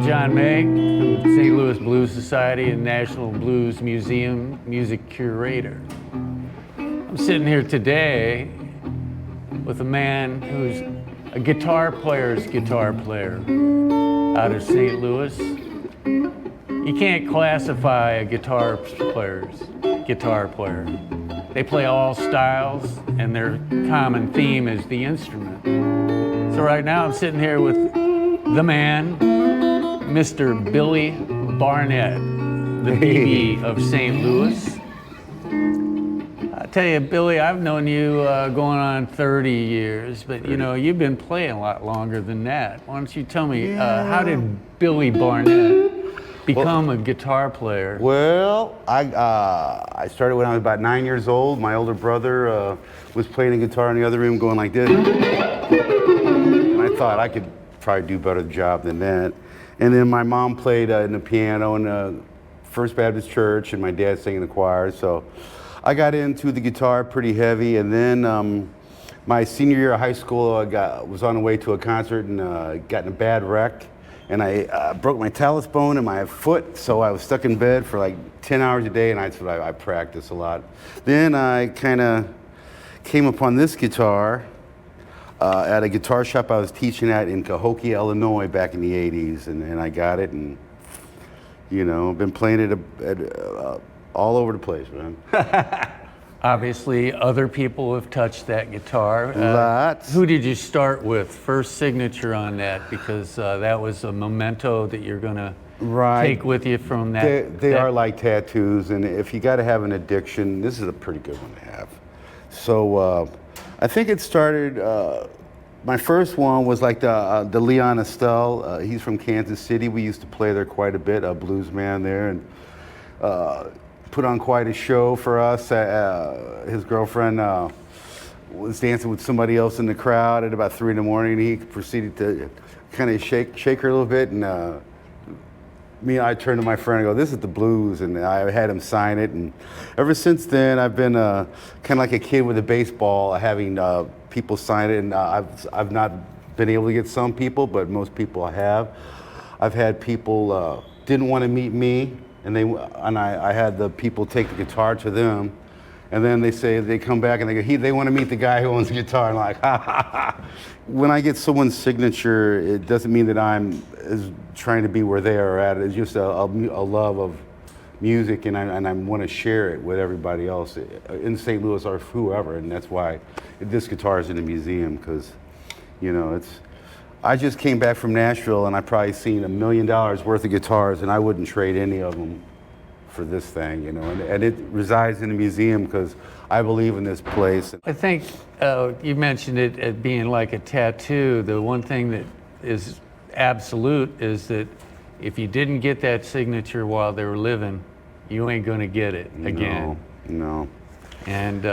John May from St. Louis Blues Society and National Blues Museum music curator. I'm sitting here today with a man who's a guitar player's guitar player out of St. Louis. You can't classify a guitar player's guitar player. They play all styles, and their common theme is the instrument. So right now I'm sitting here with the man, Mr. Billy Barnett, the BB of St. Louis. I tell you, Billy, I've known you going on 30 years, but you know, you've been playing a lot longer than that. Why don't you tell me, how did Billy Barnett become a guitar player? Well, I started when I was about 9 years old. My older brother was playing the guitar in the other room going like this. And I thought I could probably do a better job than that. And then my mom played in the piano in the First Baptist Church, and my dad sang in the choir. So I got into the guitar pretty heavy. And then my senior year of high school, I was on the way to a concert and got in a bad wreck. And I broke my talus bone in my foot, so I was stuck in bed for like 10 hours a day, and I practiced a lot. Then I kind of came upon this guitar at a guitar shop I was teaching at in Cahokia, Illinois back in the 80s, and I got it, and you know, been playing it all over the place, man. Obviously, other people have touched that guitar. Lots. Who did you start with? First signature on that, because that was a memento that you're going to take with you from that. They are like tattoos, and if you got to have an addiction, this is a pretty good one to have. So I think it started. My first one was like the Leon Estelle. He's from Kansas City. We used to play there quite a bit. A blues man there, and put on quite a show for us. His girlfriend was dancing with somebody else in the crowd at about 3 in the morning. He proceeded to kind of shake her a little bit, and I turned to my friend and go, "This is the blues," and I had him sign it. And ever since then, I've been kind of like a kid with a baseball, having people sign it. And I've not been able to get some people, but most people I have. I've had people didn't want to meet me. And I had the people take the guitar to them, and then they come back and they go, they want to meet the guy who owns the guitar. And I'm like, ha ha ha. When I get someone's signature, it doesn't mean that I'm trying to be where they are at. It's just a love of music, and I want to share it with everybody else in St. Louis or whoever. And that's why this guitar is in the museum, because, you know, I just came back from Nashville, and I probably seen $1 million worth of guitars, and I wouldn't trade any of them for this thing, you know. And it resides in the museum because I believe in this place. I think you mentioned it as being like a tattoo. The one thing that is absolute is that if you didn't get that signature while they were living, you ain't going to get it again. No. And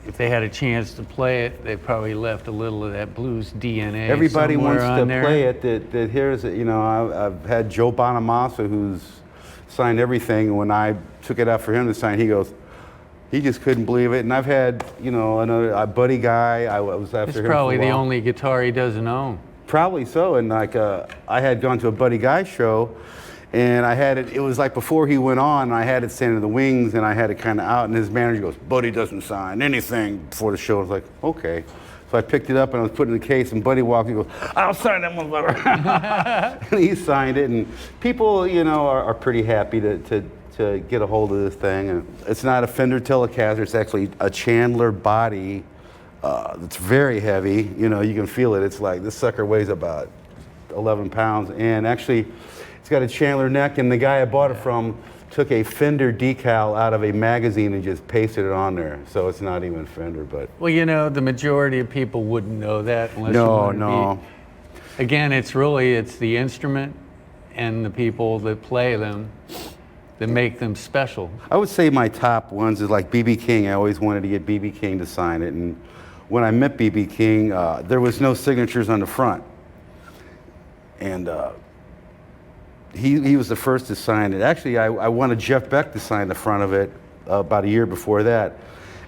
if they had a chance to play it, they probably left a little of that blues DNA. Everybody wants to there. play it. That here's, you know, I've had Joe Bonamassa, who's signed everything. And when I took it out for him to sign, he just couldn't believe it. And I've had, you know, a buddy guy. I was after him. It's probably the only guitar he doesn't own. Probably so. And like I had gone to a Buddy Guy show, and I had it was like before he went on, and I had it standing in the wings, and I had it kind of out, and his manager goes, "Buddy doesn't sign anything before the show." I was like, okay. So I picked it up, and I was putting it in the case, and Buddy walked in and goes, "I'll sign that motherfucker." And he signed it, and people, you know, are pretty happy to get a hold of this thing. And it's not a Fender Telecaster, it's actually a Chandler body. It's very heavy, you know, you can feel it. It's like, this sucker weighs about 11 pounds, and actually, it's got a Chandler neck, and the guy I bought it from took a Fender decal out of a magazine and just pasted it on there. So it's not even Fender, but... Well, you know, the majority of people wouldn't know that unless No. Again, it's the instrument and the people that play them that make them special. I would say my top ones is like B.B. King. I always wanted to get B.B. King to sign it, and when I met B.B. King, there was no signatures on the front. And he was the first to sign it. Actually, I wanted Jeff Beck to sign the front of it about a year before that.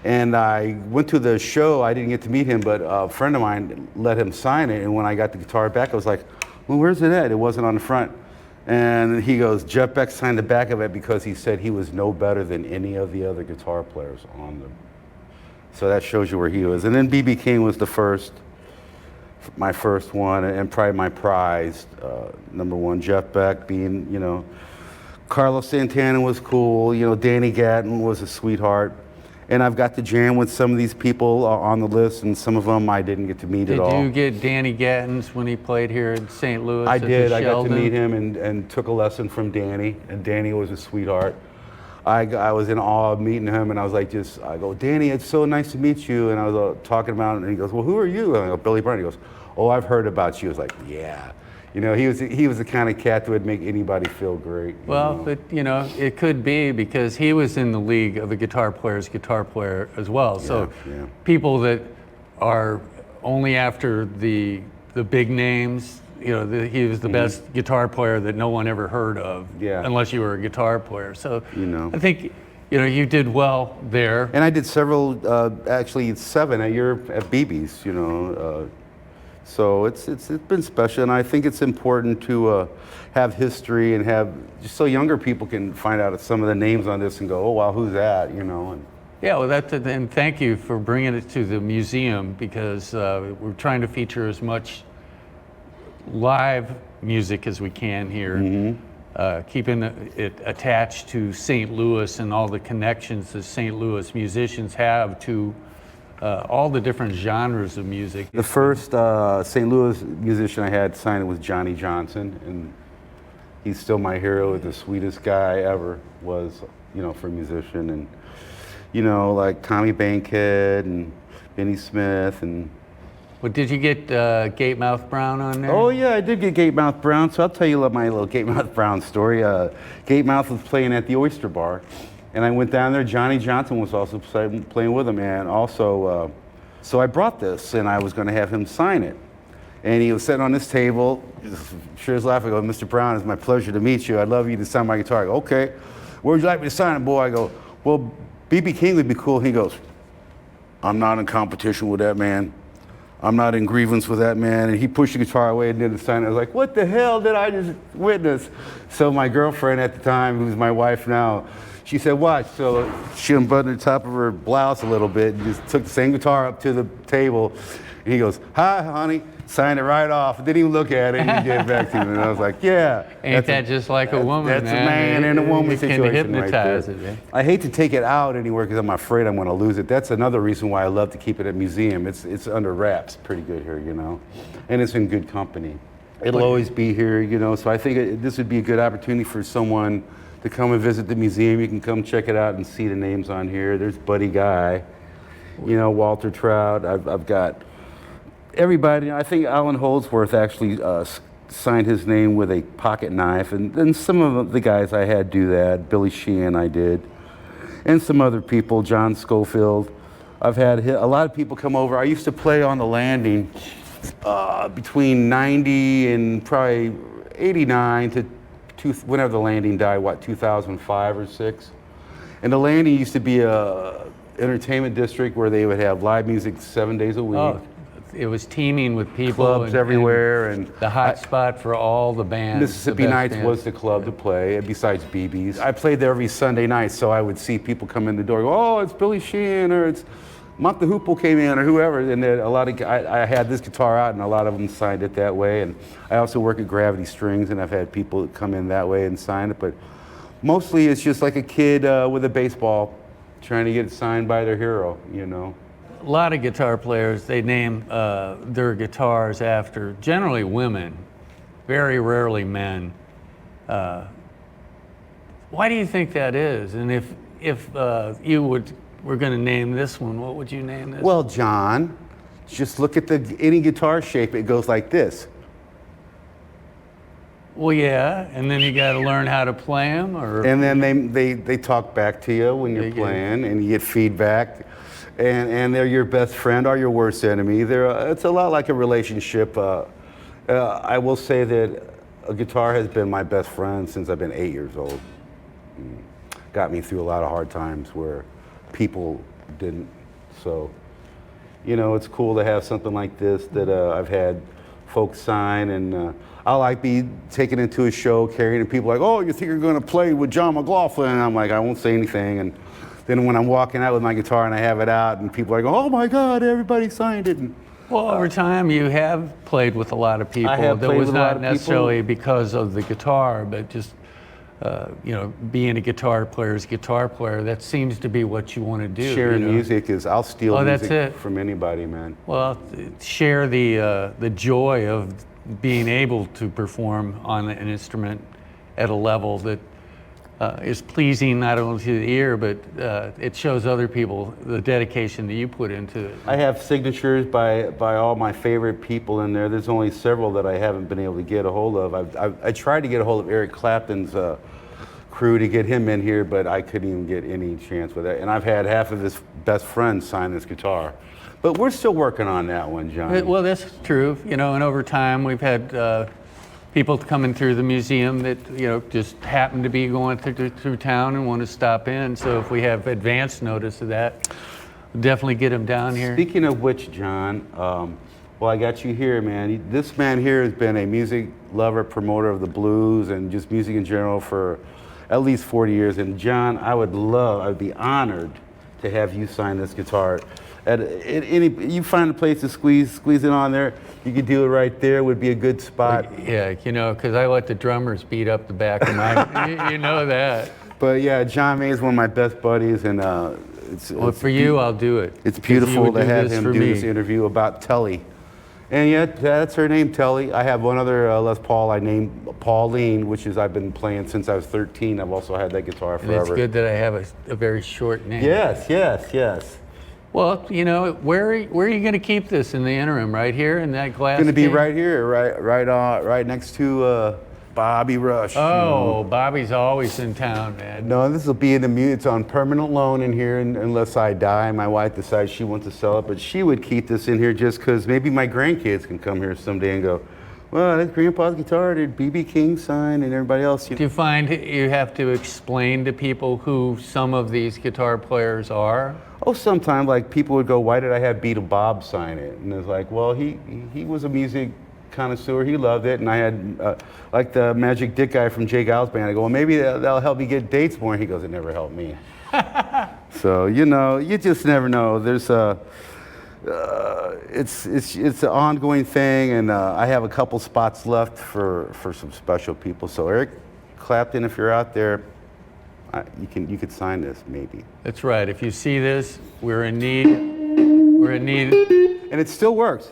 And I went to the show. I didn't get to meet him, but a friend of mine let him sign it. And when I got the guitar back, I was like, well, where's it at? It wasn't on the front. And he goes, Jeff Beck signed the back of it because he said he was no better than any of the other guitar players on them. So that shows you where he was. And then B.B. King was my first one, and probably my prized number one. Jeff Beck being, you know, Carlos Santana was cool. You know, Danny Gatton was a sweetheart. And I've got to jam with some of these people on the list, and some of them I didn't get to meet at all. Did you get Danny Gatton's when he played here in St. Louis? I did. I got to Sheldon? meet him and took a lesson from Danny, and Danny was a sweetheart. I was in awe of meeting him, and I was like, I go, Danny, it's so nice to meet you. And I was talking about it, and he goes, well, who are you? And I go, Billy Barnett. He goes, oh, I've heard about you. I was like, yeah. You know, he was the kind of cat that would make anybody feel great. Well, but you know, it could be because he was in the league of the guitar player as well. So yeah. People that are only after the big names, you know, he was the best guitar player that no one ever heard of, unless you were a guitar player. So you know, I think, you know, you did well there. And I did several, actually 7 at BB's, you know. So it's been special, and I think it's important to have history and have, just so younger people can find out some of the names on this and go, oh wow, who's that, you know? And yeah, well, and thank you for bringing it to the museum, because we're trying to feature as much live music as we can here, keeping it attached to St. Louis and all the connections that St. Louis musicians have to all the different genres of music. The first St. Louis musician I had signed was Johnny Johnson, and he's still my hero. The sweetest guy ever was, you know, for a musician. And you know, like Tommy Bankhead and Benny Smith. And well, did you get Gatemouth Brown on there? oh yeah, I did get Gatemouth Brown. So I'll tell you my little Gatemouth Brown story. Gatemouth was playing at the Oyster Bar, and I went down there. Johnny Johnson was also playing with him, and also, so I brought this, and I was going to have him sign it. And he was sitting on this table, sure as life. I go, Mr. Brown, it's my pleasure to meet you. I'd love you to sign my guitar. I go, okay. Where would you like me to sign it, boy? I go, well, B.B. King would be cool. He goes, I'm not in competition with that man. I'm not in grievance with that man. And he pushed the guitar away and did the sign. I was like, what the hell did I just witness? So my girlfriend at the time, who's my wife now, she said, watch. So she unbuttoned the top of her blouse a little bit and just took the same guitar up to the table. And he goes, hi, honey. Signed it right off. Didn't even look at it. And he gave it back to me. And I was like, yeah. Ain't that just like a woman? That's a man and a woman situation hypnotize right there. it, I hate to take it out anywhere because I'm afraid I'm going to lose it. That's another reason why I love to keep it at museum. It's under wraps pretty good here, you know. And it's in good company. It'll always be here, you know. So I think this would be a good opportunity for someone to come and visit the museum. You can come check it out and see the names on here. There's Buddy Guy, you know, Walter Trout. I've got everybody. I think Alan Holdsworth actually signed his name with a pocket knife, and then some of the guys I had do that. Billy Sheehan I did, and some other people, John Schofield. I've had a lot of people come over. I used to play on the Landing between 90 and probably 89 to whenever the Landing died, what, 2005 or 6? And the Landing used to be a entertainment district where they would have live music 7 days a week. Oh, it was teeming with people. Clubs everywhere. And the hot spot for all the bands. Mississippi Nights was the club to play, besides BB's. I played there every Sunday night, so I would see people come in the door, go, oh, it's Billy Sheehan, or it's Mont the Hoople came in, or whoever. And then I had this guitar out, and a lot of them signed it that way. And I also work at Gravity Strings, and I've had people come in that way and sign it. But mostly it's just like a kid with a baseball trying to get it signed by their hero, you know. A lot of guitar players, they name their guitars after generally women, very rarely men. Why do you think that is? And if you were going to name this one, what would you name this? Well, John, just look at any guitar shape. It goes like this. Well, yeah, and then you got to learn how to play them, or. And then they talk back to you when you're playing, and you get feedback. And they're your best friend or your worst enemy. It's a lot like a relationship. I will say that a guitar has been my best friend since I've been 8 years old. Got me through a lot of hard times where people didn't. So, you know, it's cool to have something like this that I've had folks sign, and I'll like be taken into a show carrying, and people are like, oh, you think you're going to play with John McLaughlin? And I'm like, I won't say anything. And then when I'm walking out with my guitar and I have it out, and people are like, oh my God, everybody signed it. And, Well, over time, you have played with a lot of people. I have that played was with a lot not of people. necessarily because of the guitar, but just being a guitar player is a guitar player. That seems to be what you want to do. sharing music is, I'll steal Oh, that's music it. from anybody, man. Well, share the joy of being able to perform on an instrument at a level that is pleasing not only to the ear, but it shows other people the dedication that you put into it. I have signatures by all my favorite people in there. There's only several that I haven't been able to get a hold of. I tried to get a hold of Eric Clapton's crew to get him in here, but I couldn't even get any chance with that. And I've had half of his best friends sign this guitar. But we're still working on that one, John. Well, that's true, and over time we've had people coming through the museum that just happen to be going through town and want to stop in. So if we have advance notice of that, we'll definitely get them down here. Speaking of which, John, well, I got you here, man. This man here has been a music lover, promoter of the blues and just music in general for at least 40 years. And John, I'd be honored to have you sign this guitar. You find a place to squeeze it on there, you could do it right there, would be a good spot. Yeah, because I let the drummers beat up the back of my, you know that. But yeah, John May is one of my best buddies, and For you, I'll do it. It's beautiful to have him do this interview about Telly. And yeah, that's her name, Telly. I have one other Les Paul I named Pauline, which is I've been playing since I was 13. I've also had that guitar forever. And it's good that I have a very short name. Yes. Well, where are you going to keep this in the interim? Right here in that glass? It's going to be case? right here, right next to Bobby Rush. Oh, Bobby's always in town, man. No, this will be it's on permanent loan in here unless I die. My wife decides she wants to sell it, but she would keep this in here just because maybe my grandkids can come here someday and go, well, that's Grandpa's guitar, did B.B. King sign and everybody else. Do you find you have to explain to people who some of these guitar players are? Oh, sometimes like people would go, why did I have Beatle Bob sign it? And it's like, well, he was a music connoisseur, he loved it, and I had like the Magic Dick guy from Jay Giles band. I go, well, maybe that'll help me get dates more. And he goes, it never helped me. So you just never know. There's it's an ongoing thing, and I have a couple spots left for some special people. So Eric Clapton, if you're out there, you could sign this maybe. That's right. If you see this, we're in need. We're in need. And it still works.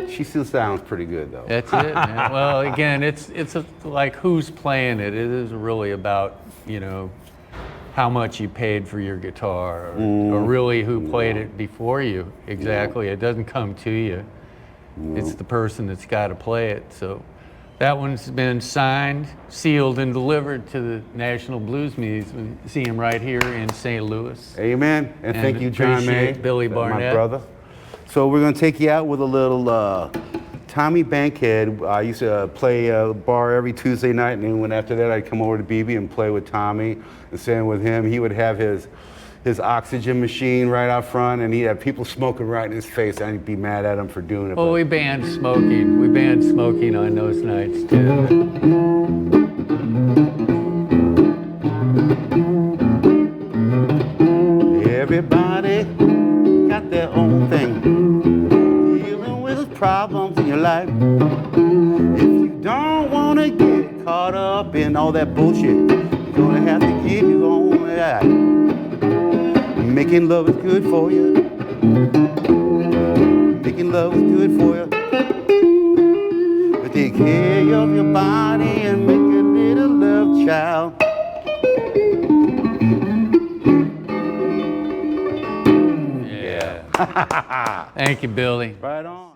She still sounds pretty good, though. That's it, man. Well, again, it's like who's playing it. It is really about how much you paid for your guitar, or really who played it before you. Exactly. It doesn't come to you. It's the person that's got to play it. So that one's been signed, sealed, and delivered to the National Blues Museum right here in St. Louis. Amen. And thank you, John May, appreciate Billy Barnett, my brother. So we're going to take you out with a little Tommy Bankhead. I used to play a bar every Tuesday night, and then after that I'd come over to BB and play with Tommy and sing with him. He would have his oxygen machine right out front, and he'd have people smoking right in his face, and I'd be mad at him for doing it. Well, we banned smoking. We banned smoking on those nights, too. Everybody got their own thing, dealing with problems in your life. If you don't want to get caught up in all that bullshit, you're gonna have to give your own life. Making love is good for you. Making love is good for you. But take care of your body and make a little love child. Yeah. Thank you, Billy. Right on.